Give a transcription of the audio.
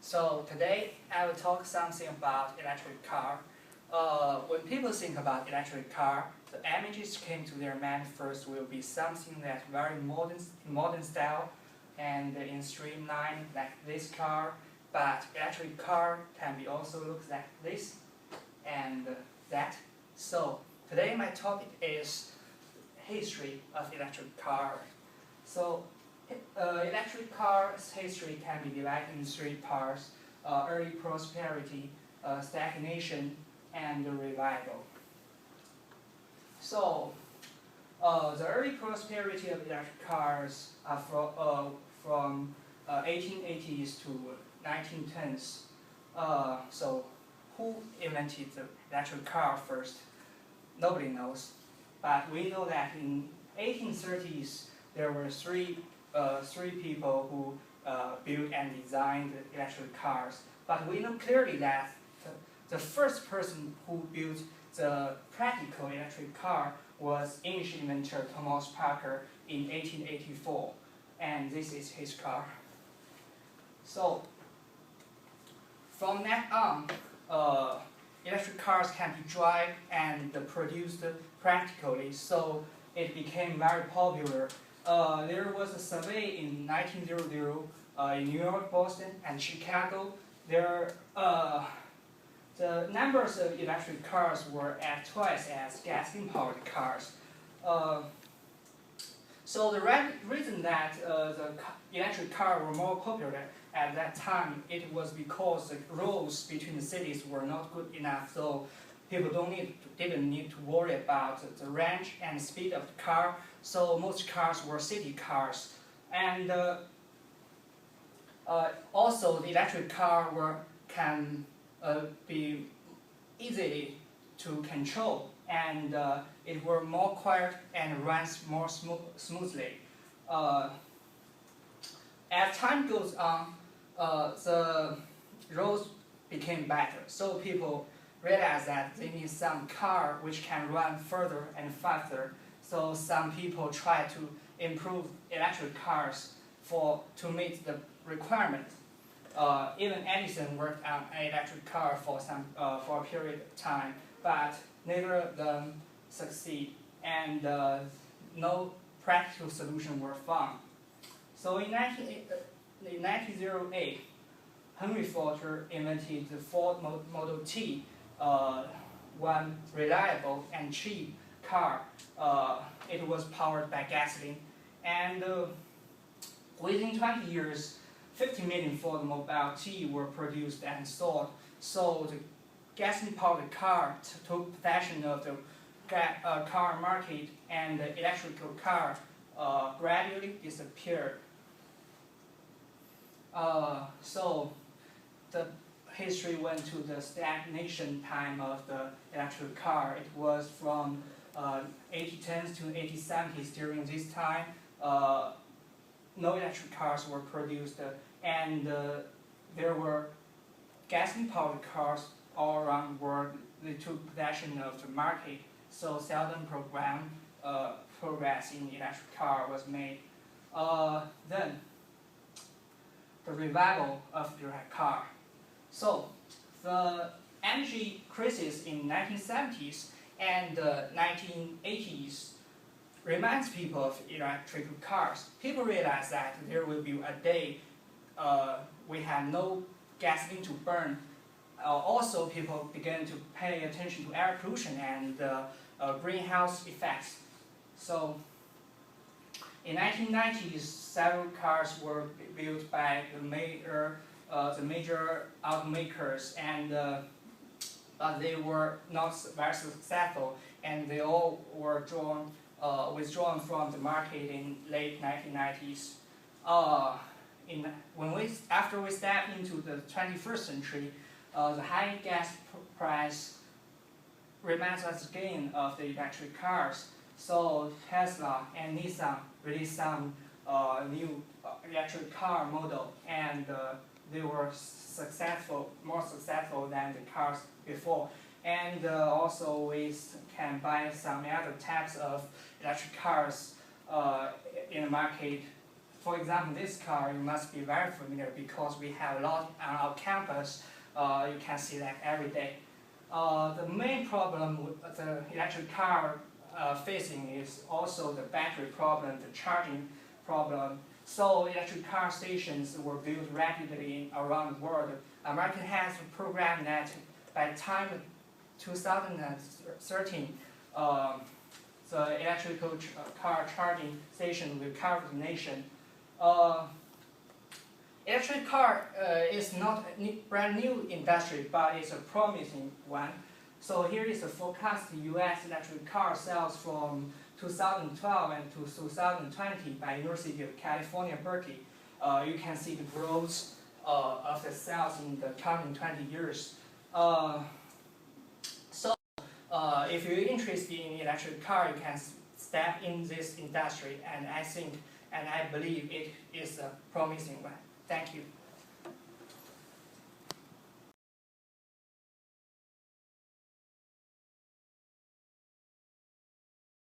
So today I will talk something about electric car. When people think about electric car, the images came to their mind first will be something that's very modern style and in streamline like this car. But electric car can be also look like this and that. So today my topic is history of electric car. So electric car's history can be divided in three parts: early prosperity, stagnation, and revival. So the early prosperity of electric cars are from 1880s to 1910s. So who invented the electric car first? Nobody knows. But we know that in 1830s there were three people who built and designed electric cars. But we know clearly that the first person who built the practical electric car was English inventor Thomas Parker in 1884. And this is his car. So from that on, electric cars can be driven and produced practically, so it became very popular. There was a survey in 1900 in New York, Boston, and Chicago. The numbers of electric cars were at twice as gasoline-powered cars. So the reason that the electric cars were more popular at that time, it was because the roads between the cities were not good enough, so people didn't need to worry about the range and speed of the car. So most cars were city cars, and also the electric car can be easily to control, and it were more quiet and runs more smoothly. As time goes on, the roads became better, so people realized that they need some car which can run further and faster. So some people try to improve electric cars to meet the requirement. Even Edison worked on an electric car for a period of time, but neither of them succeed, and no practical solution were found. So in 1908, Henry Ford invented the Ford Model T, one reliable and cheap car. It was powered by gasoline, and within 20 years, 50 million Ford Model T were produced and sold. So the gasoline-powered car took possession of the car market, and the electrical car gradually disappeared. So the history went to the stagnation time of the electric car. It was from 1810s to 1870s. During this time, no electric cars were produced, and there were gasoline-powered cars all around the world. They took possession of the market, so seldom progress in the electric car was made. Then the revival of the electric car. So the energy crisis in 1970s and 1980s reminds people of electric cars. People realize that there will be a day we have no gasoline to burn. Also, people began to pay attention to air pollution and greenhouse effects. So in 1990s, several cars were built by the major automakers, and but they were not very successful, and they all were withdrawn from the market in late 1990s. After we step into the 21st century, the high gas price reminds us again of the electric cars. So Tesla and Nissan released some new electric car model, and they were more successful than the cars before. And also we can buy some other types of electric cars in the market for example, this car you must be very familiar because we have a lot on our campus. You can see that every day. The main problem with the electric car facing is also the battery problem, the charging problem. So electric car stations were built rapidly around the world. America has programmed that by the time 2013, the electrical car charging station will cover the nation. Electric car is not a brand new industry, but it's a promising one. So here is a forecast U.S. electric car sales from 2012 and to 2020 by University of California, Berkeley. You can see the growth of the sales in the coming 20 years. If you're interested in electric car, you can step in this industry, and I think and I believe it is a promising one. Thank you.